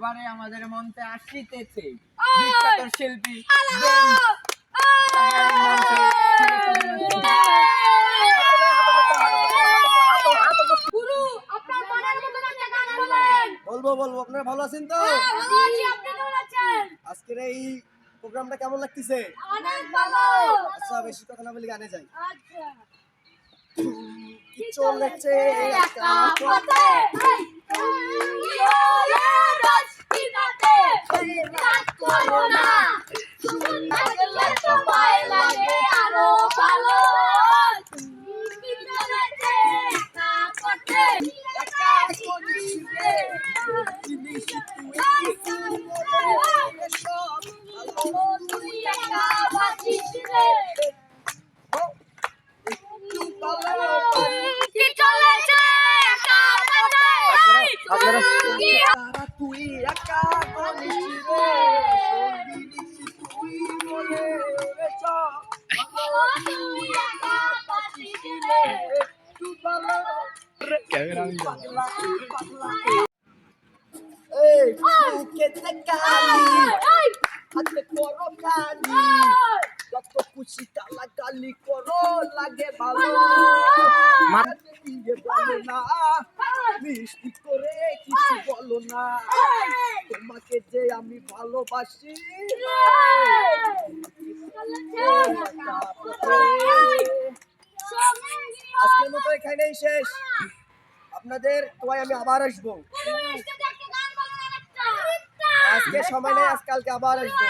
এবারে আমাদের মঞ্চে আসিতেছে বিখ্যাত শিল্পী বলবো আপনারা ভালো আছেন তো? আজকের এই প্রোগ্রামটা কেমন লাগতেছে? আচ্ছা বেশি কথা না বলি গানে যাই। কি চলেছে একা পথে তুই একা বলিস রে সঙ্গী তুই বলে রে যত খুশি গালাগালি করো লাগে ভালো বলো না মিষ্টি করে কিছু বলো না তোমাকে যে আমি ভালোবাসি আজকের মতো এখানেই শেষ। আপনাদের তোমায় আমি আবার আসবো। আজকে সময় নেই, আজকালকে আবার আসবো।